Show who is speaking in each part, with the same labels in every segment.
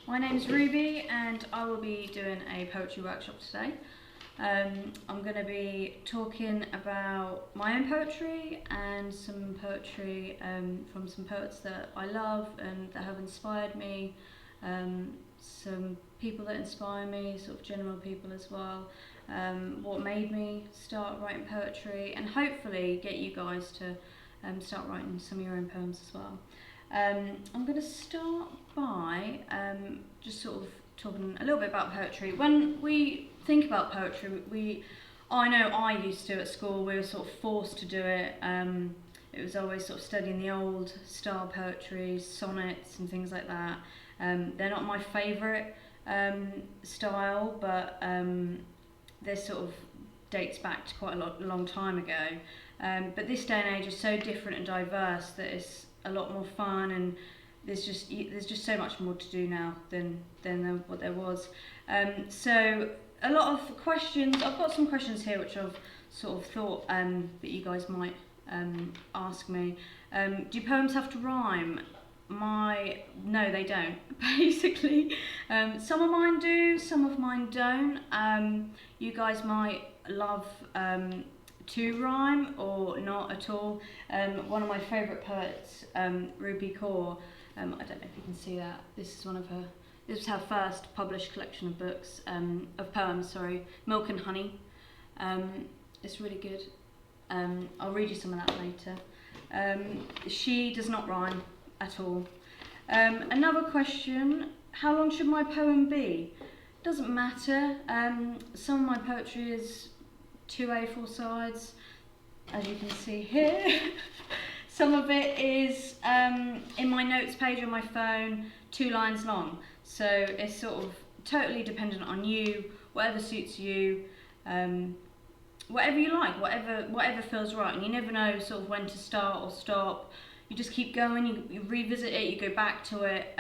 Speaker 1: My name's Ruby and I will be doing a poetry workshop today. I'm going to be talking about my own poetry and some poetry from some poets that I love and that have inspired me, some people that inspire me, sort of general people as well, what made me start writing poetry, and hopefully get you guys to start writing some of your own poems as well. I'm going to start by just sort of talking a little bit about poetry. When we think about poetry, I know I used to at school, we were sort of forced to do it. It was always sort of studying the old style poetry, sonnets and things like that. They're not my favourite style, but this sort of dates back to quite a long time ago. But this day and age is so different and diverse that it's a lot more fun, and there's just so much more to do now than what there was. So a lot of questions. I've got some questions here which I've sort of thought that you guys might ask me. Do poems have to rhyme? No, they don't. Basically, some of mine do, some of mine don't. You guys might love to rhyme or not at all. One of my favourite poets, Ruby Kaur, I don't know if you can see that. This was her first published collection of books, of poems, Milk and Honey. It's really good. I'll read you some of that later. She does not rhyme at all. Another question, how long should my poem be? Doesn't matter. Some of my poetry is 2 A4 sides, as you can see here. Some of it is in my notes page on my phone, 2 lines long. So it's sort of totally dependent on you, whatever suits you, whatever you like, whatever feels right. And you never know sort of when to start or stop. You just keep going, you revisit it, you go back to it.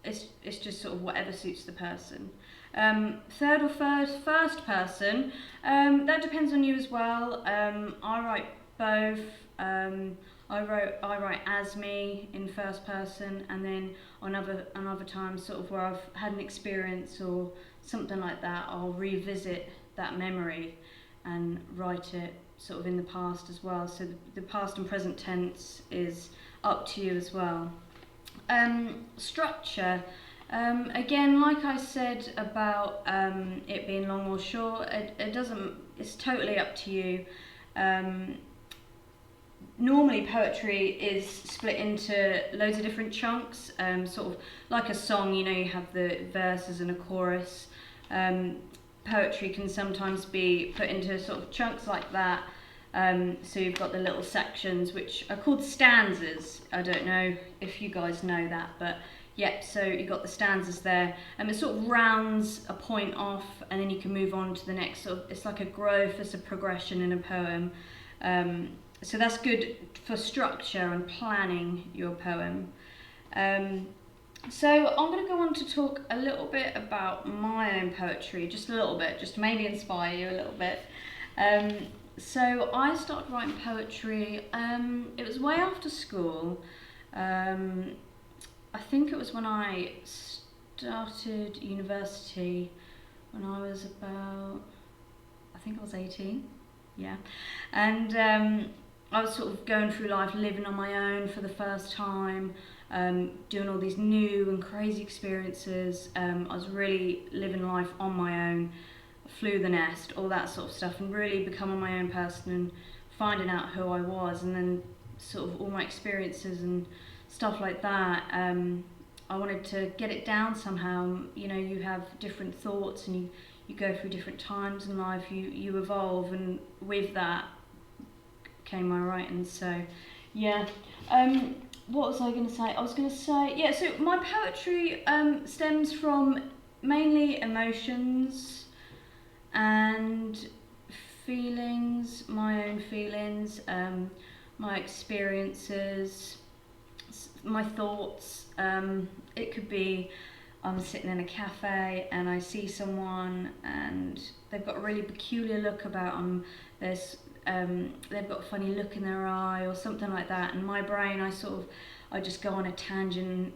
Speaker 1: It's just sort of whatever suits the person. Third or first person, that depends on you as well. I write both. I write as me in first person, and then on other times, sort of where I've had an experience or something like that, I'll revisit that memory and write it sort of in the past as well. So the past and present tense is up to you as well. Structure. Again, like I said about it being long or short, it's totally up to you. Normally poetry is split into loads of different chunks, sort of like a song, you have the verses and a chorus. Poetry can sometimes be put into sort of chunks like that. So you've got the little sections which are called stanzas. I don't know if you guys know that, but yep, so you've got the stanzas there, and it sort of rounds a point off, and then you can move on to the next. It's like a growth, it's a progression in a poem. So that's good for structure and planning your poem. So I'm going to go on to talk a little bit about my own poetry, just a little bit, just to maybe inspire you a little bit. So I started writing poetry, it was way after school. I think it was when I started university, when I was about, I think I was 18, yeah. And I was sort of going through life, living on my own for the first time, doing all these new and crazy experiences. I was really living life on my own, flew the nest, all that sort of stuff, and really becoming my own person and finding out who I was, and then sort of all my experiences and stuff like that. I wanted to get it down somehow. You have different thoughts, and you go through different times in life, you evolve, and with that came my writing. So yeah, what was I going to say? I was going to say, yeah, so my poetry stems from mainly emotions and feelings, my own feelings, my experiences, my thoughts. It could be I'm sitting in a cafe and I see someone and they've got a really peculiar look about them. They've got a funny look in their eye or something like that, and my brain, I just go on a tangent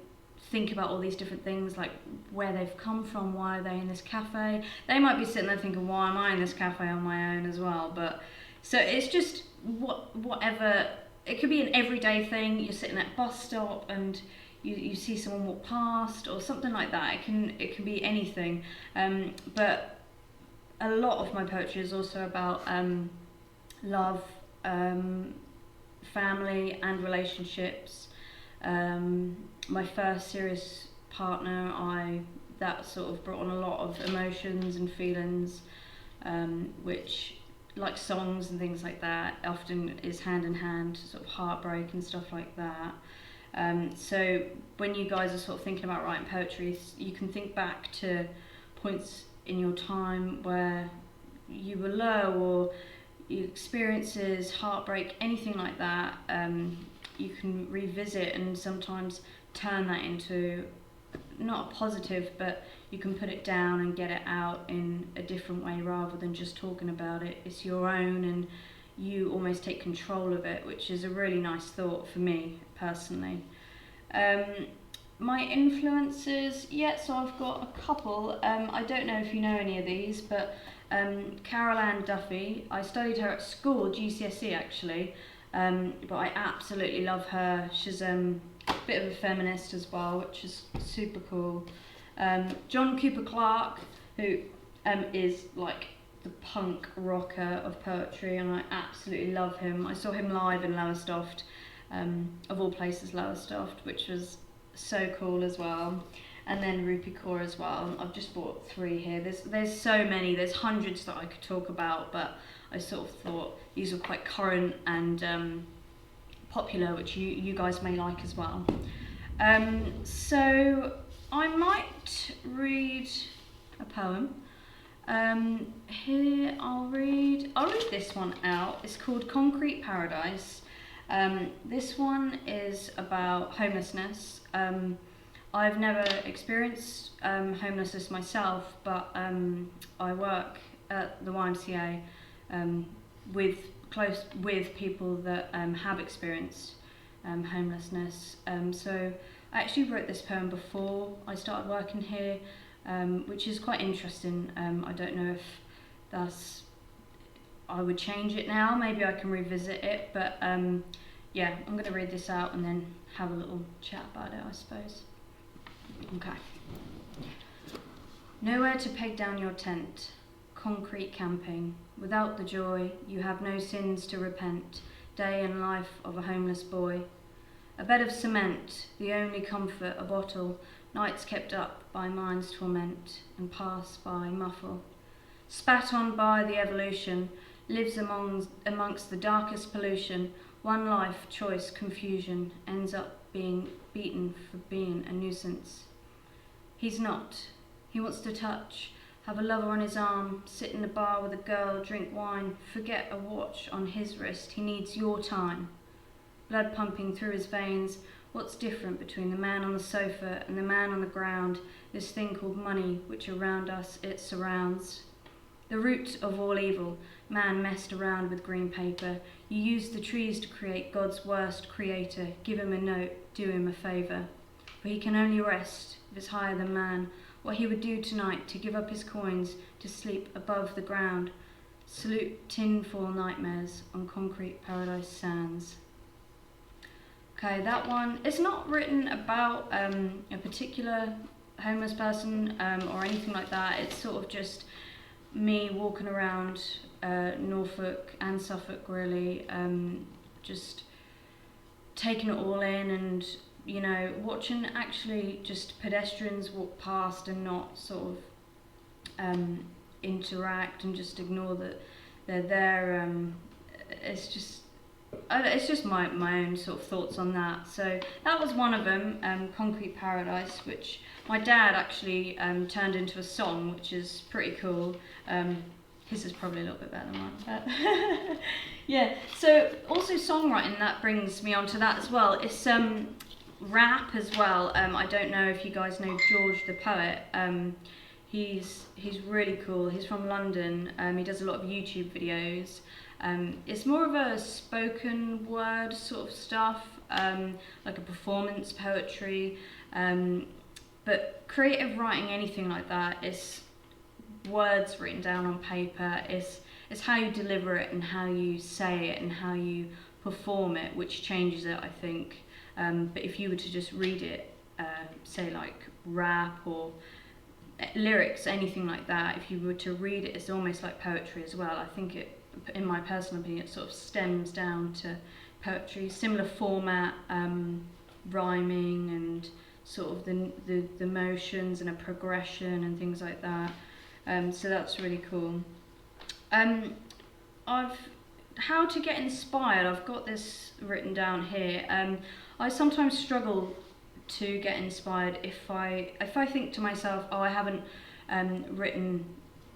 Speaker 1: think about all these different things, like where they've come from, why are they in this cafe. They might be sitting there thinking, why am I in this cafe on my own as well? But so it's just whatever. It could be an everyday thing. You're sitting at a bus stop and you see someone walk past or something like that. It can be anything. But a lot of my poetry is also about love, family and relationships. My first serious partner, that sort of brought on a lot of emotions and feelings, which, like songs and things like that, often is hand in hand, sort of heartbreak and stuff like that. So when you guys are sort of thinking about writing poetry, you can think back to points in your time where you were low, or your experiences, heartbreak, anything like that. You can revisit and sometimes turn that into not a positive, but you can put it down and get it out in a different way rather than just talking about it. It's your own and you almost take control of it, which is a really nice thought for me personally. My influences, so I've got a couple. I don't know if you know any of these, but Ann Duffy, I studied her at school, GCSE actually, but I absolutely love her. She's a bit of a feminist as well, which is super cool. John Cooper Clarke, who is like the punk rocker of poetry, and I absolutely love him. I saw him live in Lowestoft, of all places Lowestoft, which was so cool as well. And then Rupi Kaur as well. I've just bought 3 here. There's so many, there's hundreds that I could talk about, but I sort of thought these were quite current and popular, which you guys may like as well. So I might read a poem. Here I'll read this one out. It's called Concrete Paradise. This one is about homelessness. I've never experienced homelessness myself, but I work at the YMCA with people that have experienced homelessness. So I actually wrote this poem before I started working here, which is quite interesting. I don't know if I would change it now. Maybe I can revisit it, but I'm going to read this out and then have a little chat about it, I suppose. Okay. Nowhere to peg down your tent, concrete camping. Without the joy, you have no sins to repent. Day and life of a homeless boy. A bed of cement, the only comfort, a bottle. Nights kept up by mind's torment, and pass by muffle. Spat on by the evolution, lives amongst the darkest pollution. One life, choice, confusion, ends up being beaten for being a nuisance. He's not. He wants to touch, have a lover on his arm, sit in a bar with a girl, drink wine, forget a watch on his wrist. He needs your time. Blood pumping through his veins. What's different between the man on the sofa and the man on the ground? This thing called money, which around us it surrounds. The root of all evil, man messed around with green paper. You use the trees to create God's worst creator. Give him a note, do him a favour. For he can only rest if it's higher than man. What he would do tonight to give up his coins, to sleep above the ground. Salute tinfoil nightmares on concrete paradise sands. Okay, that one, it's not written about a particular homeless person or anything like that. It's sort of just me walking around Norfolk and Suffolk really, just taking it all in and, you know, watching actually just pedestrians walk past and not sort of interact and just ignore that they're there. It's just my own sort of thoughts on that. So that was one of them, Concrete Paradise, which my dad actually turned into a song, which is pretty cool. His is probably a little bit better than mine, but yeah. So also songwriting, that brings me on to that as well. It's rap as well. I don't know if you guys know George the Poet. He's really cool. He's from London. He does a lot of YouTube videos. It's more of a spoken word sort of stuff, like a performance poetry. But creative writing, anything like that, is words written down on paper. It's how you deliver it and how you say it and how you perform it, which changes it, I think. But if you were to just read it, say like rap or lyrics, anything like that, if you were to read it, it's almost like poetry as well. I think it, in my personal opinion, it sort of stems down to poetry, similar format, rhyming and sort of the motions and a progression and things like that. So that's really cool. How to get inspired, I've got this written down here. I sometimes struggle to get inspired if I think to myself, oh, I haven't written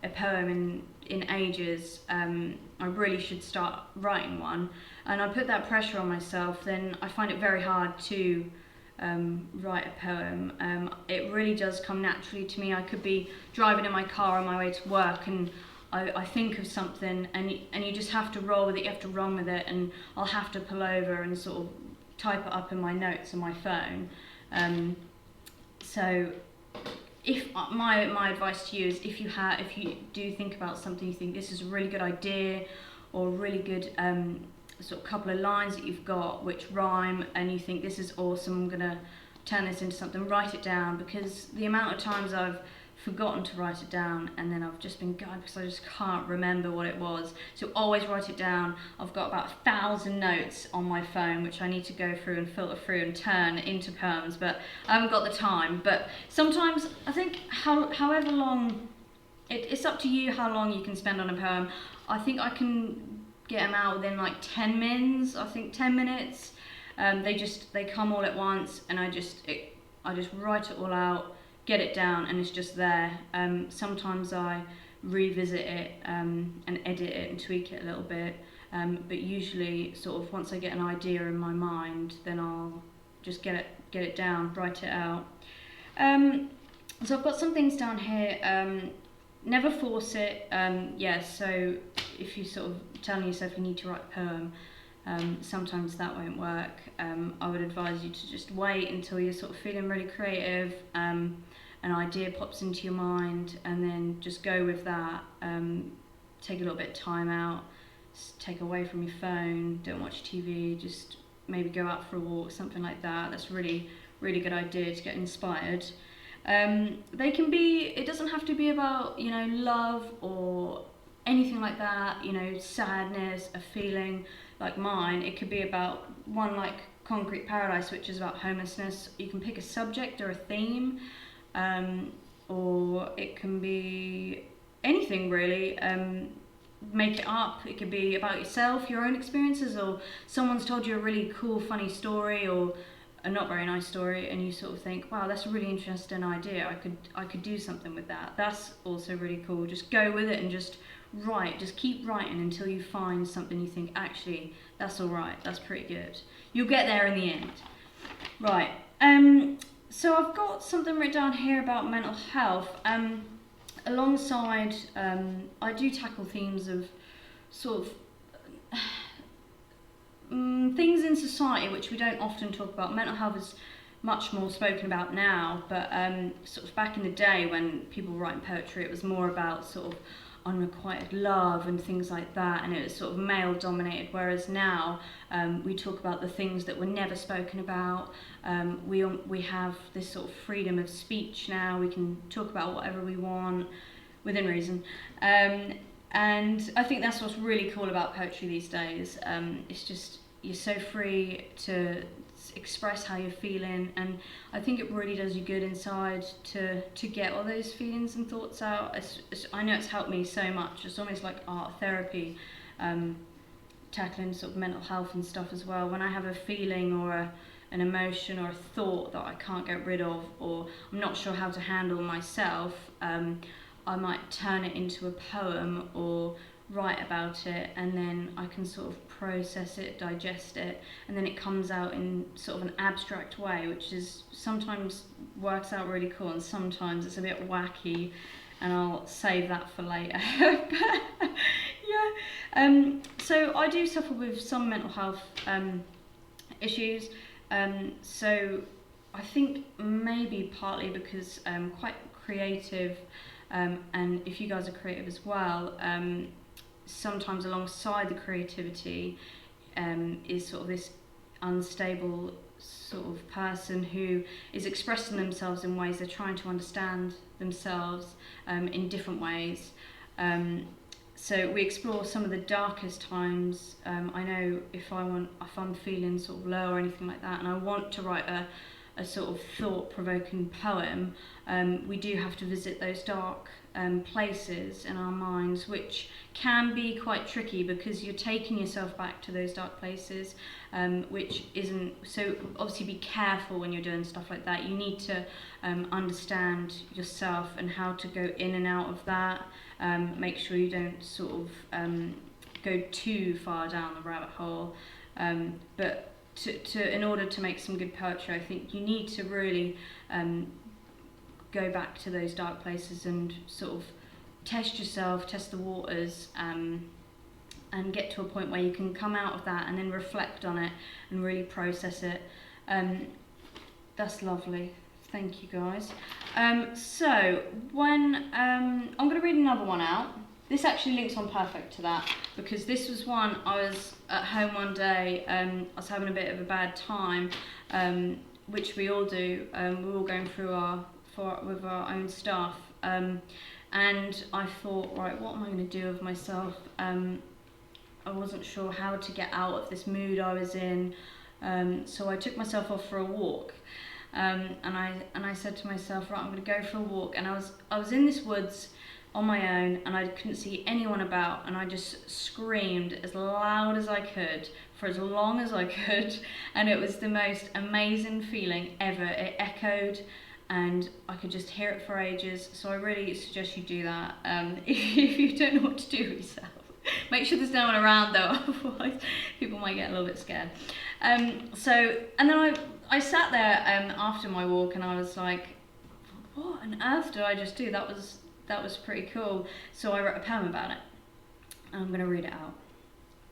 Speaker 1: a poem in ages, I really should start writing one, and I put that pressure on myself, then I find it very hard to write a poem. It really does come naturally to me. I could be driving in my car on my way to work and I think of something, and you just have to roll with it, you have to run with it, and I'll have to pull over and sort of type it up in my notes on my phone. So if my advice to you is, if you do think about something, you think this is a really good idea or a really good sort of couple of lines that you've got which rhyme, and you think this is awesome, I'm gonna turn this into something, write it down, because the amount of times I've forgotten to write it down and then I've just been gutted because I just can't remember what it was. So always write it down. I've got about 1,000 notes on my phone which I need to go through and filter through and turn into poems, but I haven't got the time. But sometimes I think however long, it's up to you how long you can spend on a poem. I think I can get them out within like 10 mins, I think 10 minutes. They come all at once, and I just write it all out, get it down, and it's just there. Sometimes I revisit it and edit it and tweak it a little bit, but usually sort of once I get an idea in my mind, then I'll just get it down, write it out. So I've got some things down here. Never force it. So if you sort of telling yourself you need to write a poem, sometimes that won't work. I would advise you to just wait until you're sort of feeling really creative, an idea pops into your mind, and then just go with that. Take a little bit of time out, take away from your phone, don't watch TV, just maybe go out for a walk, something like that. That's a really, really good idea to get inspired. They can be, it doesn't have to be about, love or anything like that, sadness, a feeling like mine. It could be about one like Concrete Paradise, which is about homelessness. You can pick a subject or a theme, or it can be anything really. Make it up. It could be about yourself, your own experiences, or someone's told you a really cool, funny story, or a not very nice story, and you sort of think, wow, that's a really interesting idea. I could do something with that. That's also really cool. Just go with it and just write. Just keep writing until you find something you think, actually, that's all right. That's pretty good. You'll get there in the end. Right. So I've got something written down here about mental health. Alongside, I do tackle themes of sort of things in society which we don't often talk about. Mental health is much more spoken about now, but sort of back in the day when people were writing poetry, it was more about sort of unrequited love and things like that, and it was sort of male dominated, whereas now we talk about the things that were never spoken about. We have this sort of freedom of speech now. We can talk about whatever we want within reason, and I think that's what's really cool about poetry these days. It's just, you're so free to express how you're feeling, and I think it really does you good inside to get all those feelings and thoughts out. I know it's helped me so much. It's almost like art therapy, tackling sort of mental health and stuff as well. When I have a feeling or an emotion or a thought that I can't get rid of, or I'm not sure how to handle myself, I might turn it into a poem or write about it, and then I can sort of process it, digest it, and then it comes out in sort of an abstract way, which is sometimes works out really cool, and sometimes it's a bit wacky, and I'll save that for later. But, yeah. So I do suffer with some mental health issues. So I think maybe partly because I'm quite creative, and if you guys are creative as well, sometimes alongside the creativity is sort of this unstable sort of person who is expressing themselves in ways they're trying to understand themselves in different ways. So we explore some of the darkest times. I know if I'm feeling sort of low or anything like that, and I want to write a sort of thought-provoking poem, we do have to visit those dark places in our minds, which can be quite tricky because you're taking yourself back to those dark places, which isn't, so obviously be careful when you're doing stuff like that. You need to understand yourself and how to go in and out of that. Make sure you don't sort of go too far down the rabbit hole, but in order to make some good poetry, I think you need to really go back to those dark places and sort of test yourself, test the waters, and get to a point where you can come out of that and then reflect on it and really process it. That's lovely. Thank you, guys. So when I'm going to read another one out. This actually links on perfect to that, because this was one I was at home one day. I was having a bit of a bad time, which we all do. We're all going through with our own stuff, and I thought, right, what am I going to do with myself? I wasn't sure how to get out of this mood I was in, so I took myself off for a walk. And I said to myself, right, I'm going to go for a walk. And I was in this woods on my own, and I couldn't see anyone about, and I just screamed as loud as I could for as long as I could, and it was the most amazing feeling ever. It echoed, and I could just hear it for ages. So I really suggest you do that if you don't know what to do with yourself. Make sure there's no one around though, otherwise people might get a little bit scared. And then I sat there after my walk, and I was like, what on earth did I just do? That was pretty cool. So I wrote a poem about it, and I'm going to read it out.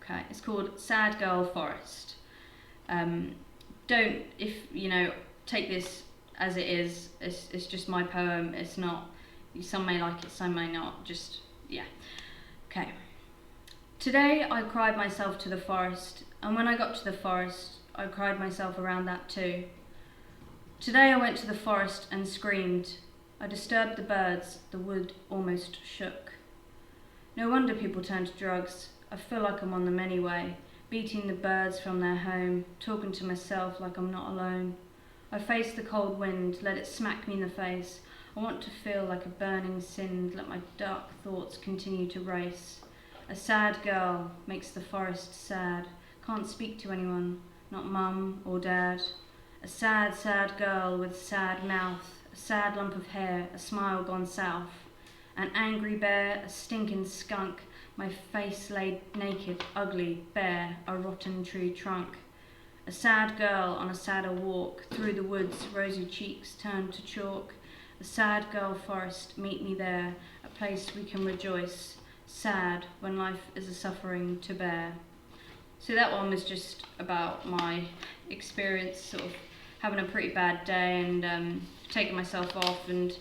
Speaker 1: Okay, it's called Sad Girl Forest. Take this as it is. It's just my poem. It's not, some may like it, some may not. Just, yeah. Okay. Today I cried myself to the forest, and when I got to the forest, I cried myself around that too. Today I went to the forest and screamed. I disturbed the birds, the wood almost shook. No wonder people turn to drugs. I feel like I'm on them anyway, beating the birds from their home, talking to myself like I'm not alone. I face the cold wind, let it smack me in the face. I want to feel like a burning cind, let my dark thoughts continue to race. A sad girl makes the forest sad, can't speak to anyone, not mum or dad. A sad, sad girl with sad mouth, a sad lump of hair, a smile gone south. An angry bear, a stinking skunk, my face laid naked, ugly, bare, a rotten tree trunk. A sad girl on a sadder walk, through the woods, rosy cheeks turned to chalk. A sad girl forest, meet me there, a place we can rejoice, sad when life is a suffering to bear. So that one was just about my experience, sort of having a pretty bad day and taking myself off and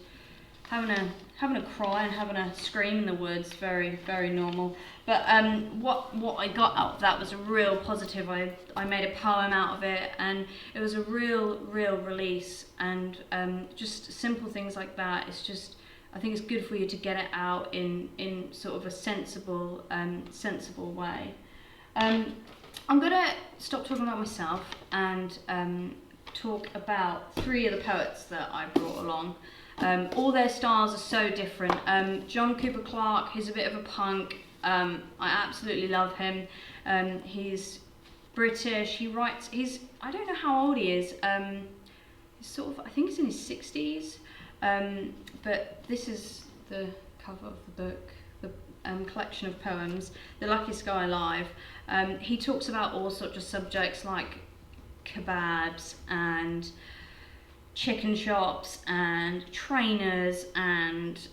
Speaker 1: having a cry and having a scream in the woods. Very, very normal. But what I got out of that was a real positive. I made a poem out of it, and it was a real release. And just simple things like that. It's just, I think it's good for you to get it out in sort of a sensible way. I'm gonna stop talking about myself and talk about three of the poets that I brought along. All their styles are so different. John Cooper Clarke, he's a bit of a punk. I absolutely love him. He's British. He writes. I don't know how old he is. He's sort of, I think he's in his 60s. But this is the cover of the book, the collection of poems, The Luckiest Guy Alive. He talks about all sorts of subjects like kebabs and chicken shops and trainers and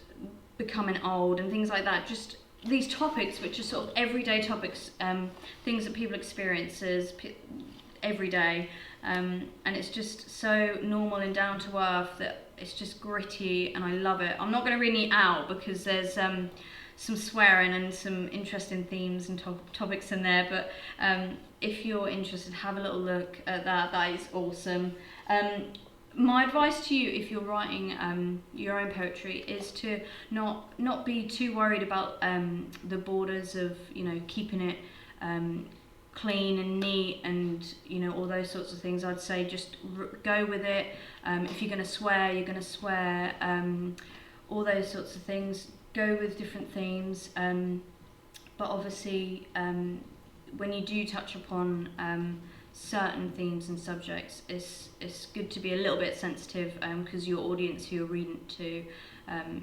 Speaker 1: becoming old and things like that. Just these topics which are sort of everyday topics, things that people experience every day, and it's just so normal and down to earth that it's just gritty, and I love it. I'm not going to read it out because there's some swearing and some interesting themes and topics in there, but if you're interested, have a little look at that. That is awesome. My advice to you, if you're writing your own poetry, is to not be too worried about the borders of, you know, keeping it clean and neat and, you know, all those sorts of things. I'd say just go with it. If you're going to swear, you're going to swear. All those sorts of things. Go with different themes. But obviously, when you do touch upon certain themes and subjects, it's good to be a little bit sensitive, because your audience who you're reading to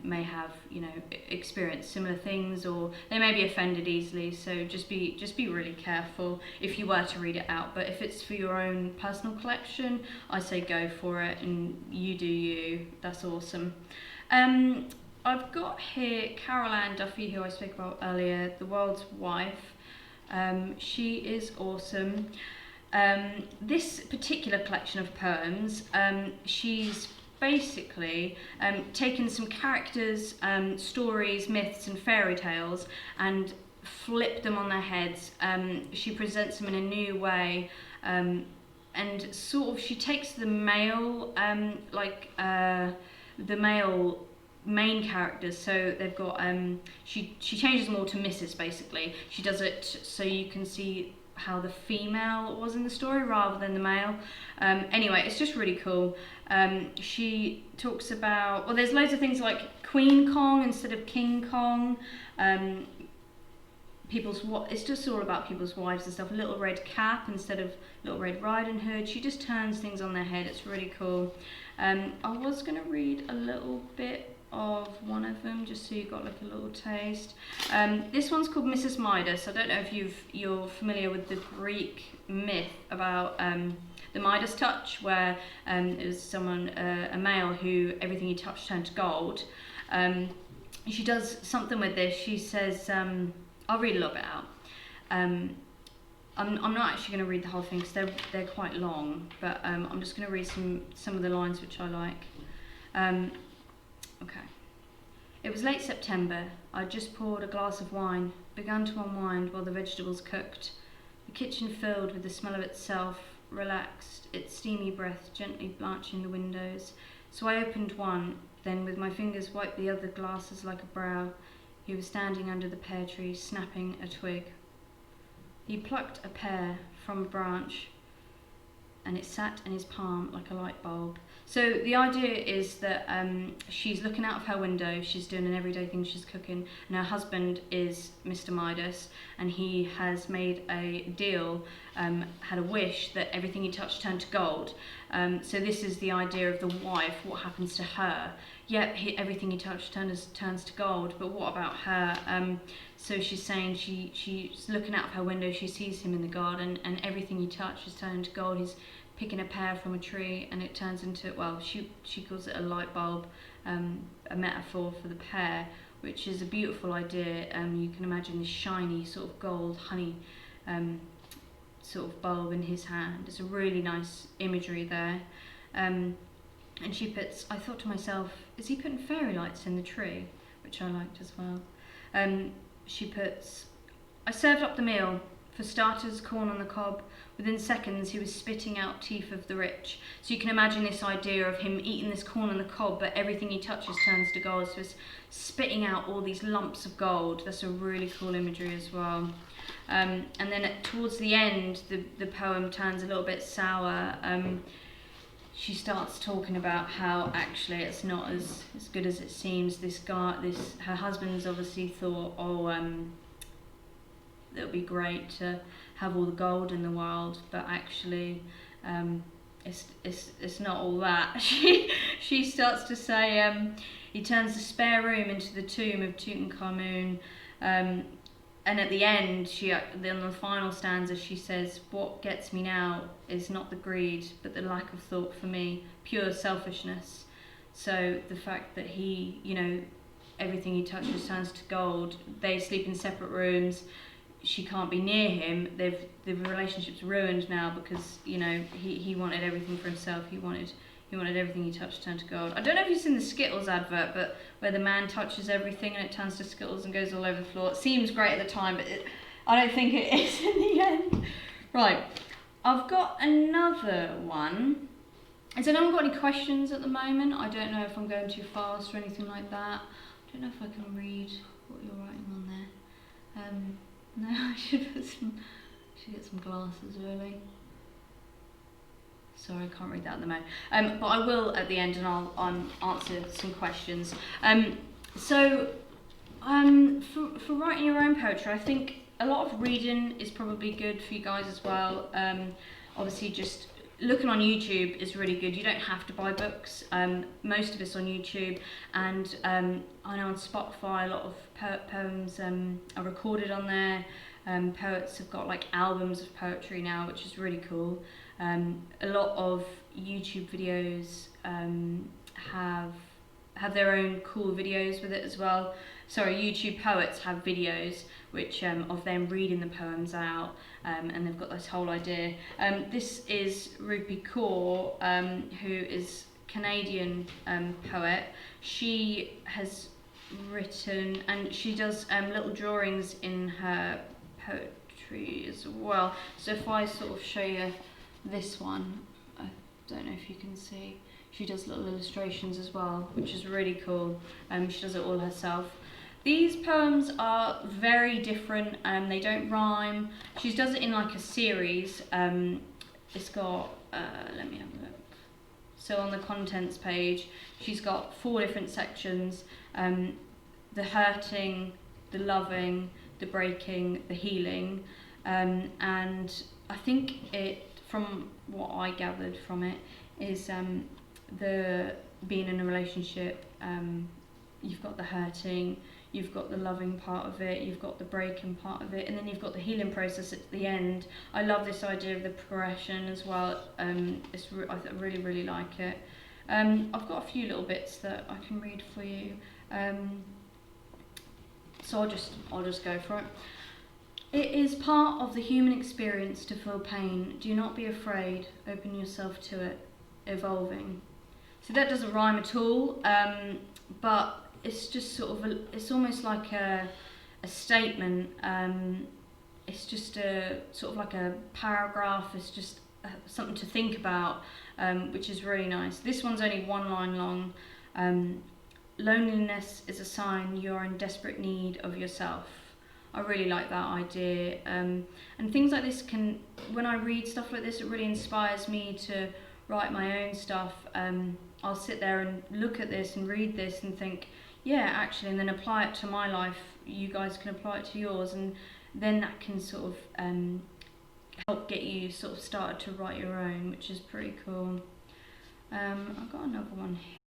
Speaker 1: may have, you know, experienced similar things, or they may be offended easily. So just be really careful if you were to read it out. But if it's for your own personal collection, I say go for it, and you do you. That's awesome. I've got here Ann Duffy, who I spoke about earlier, The World's Wife. She is awesome. This particular collection of poems, she's basically taken some characters, stories, myths and fairy tales and flipped them on their heads. She presents them in a new way, and sort of she takes the male, the male main characters, so they've got she changes them all to Mrs. basically. She does it so you can see how the female was in the story rather than the male. Anyway, it's just really cool. She talks about, well, there's loads of things like Queen Kong instead of King Kong. It's just all about people's wives and stuff. Little Red Cap instead of Little Red Riding Hood. She just turns things on their head. It's really cool. I was going to read a little bit of one of them just so you got like a little taste. This one's called Mrs. Midas. I don't know if you're familiar with the Greek myth about the Midas touch, where it was someone, a male, who everything he touched turned to gold. She does something with this. She says, I'll read a little bit out. I'm not actually going to read the whole thing because they're quite long, but I'm just going to read some of the lines which I like. Okay. It was late September. I'd just poured a glass of wine, begun to unwind while the vegetables cooked. The kitchen filled with the smell of itself, relaxed, its steamy breath gently blanching the windows. So I opened one, then with my fingers wiped the other glasses like a brow. He was standing under the pear tree, snapping a twig. He plucked a pear from a branch, and it sat in his palm like a light bulb. So the idea is that she's looking out of her window, she's doing an everyday thing, she's cooking, and her husband is Mr. Midas, and he has made a deal, had a wish that everything he touched turned to gold. So this is the idea of the wife, what happens to her. Yep, everything he touched turns to gold, but what about her? So she's saying she's looking out of her window, she sees him in the garden, and everything he touches turns to gold. He's picking a pear from a tree, and it turns into, well, she calls it a light bulb, a metaphor for the pear, which is a beautiful idea. You can imagine this shiny sort of gold honey sort of bulb in his hand. It's a really nice imagery there. And she puts, I thought to myself, is he putting fairy lights in the tree? Which I liked as well. She puts, I served up the meal. For starters, corn on the cob. Within seconds, he was spitting out teeth of the rich. So you can imagine this idea of him eating this corn on the cob, but everything he touches turns to gold. So he's spitting out all these lumps of gold. That's a really cool imagery as well. And then towards the end, the poem turns a little bit sour. She starts talking about how actually it's not as good as it seems. Her husband's obviously thought, it would be great to have all the gold in the world, but actually it's not all that. She starts to say he turns the spare room into the tomb of Tutankhamun, and at the end, on the final stanza, she says, what gets me now is not the greed, but the lack of thought for me, pure selfishness. So the fact that he, everything he touches turns to gold. They sleep in separate rooms. she can't be near him. The relationship's ruined now because, you know, he wanted everything for himself. He wanted everything he touched turned to gold. I don't know if you've seen the Skittles advert, but where the man touches everything and it turns to Skittles and goes all over the floor. It seems great at the time, but I don't think it is in the end. Right, I've got another one. Has anyone got any questions at the moment? I don't know if I'm going too fast or anything like that. I don't know if I can read what you're writing on there. No, I should get some glasses really. Sorry, I can't read that at the moment. But I will at the end, and I'll answer some questions. For writing your own poetry, I think a lot of reading is probably good for you guys as well. Obviously, just looking on YouTube is really good. You don't have to buy books. Most of it's on YouTube, and I know on Spotify a lot of poems are recorded on there. Poets have got like albums of poetry now, which is really cool. A lot of YouTube videos have their own cool videos with it as well. Sorry, YouTube poets have videos which of them reading the poems out, and they've got this whole idea. This is Rupi Kaur, who is Canadian poet. She has written, and she does little drawings in her poetry as well. So if I sort of show you this one, I don't know if you can see, she does little illustrations as well, which is really cool. She does it all herself. These poems are very different, they don't rhyme. She does it in like a series. It's got, let me have a look. So on the contents page, she's got 4 different sections. The hurting, the loving, the breaking, the healing. And I think it, from what I gathered from it, is the being in a relationship, you've got the hurting, you've got the loving part of it, you've got the breaking part of it, and then you've got the healing process at the end. I love this idea of the progression as well. I really, really like it. I've got a few little bits that I can read for you. So I'll just go for it. It is part of the human experience to feel pain. Do not be afraid. Open yourself to it. Evolving. So that doesn't rhyme at all, but it's just sort of it's almost like a statement. It's just a sort of like a paragraph. It's just something to think about, which is really nice. This one's only 1 line long. Loneliness is a sign you're in desperate need of yourself. I really like that idea, and things like this can, when I read stuff like this, it really inspires me to write my own stuff. I'll sit there and look at this and read this and think, yeah, actually, and then apply it to my life. You guys can apply it to yours, and then that can sort of help get you sort of started to write your own, which is pretty cool. I've got another one here.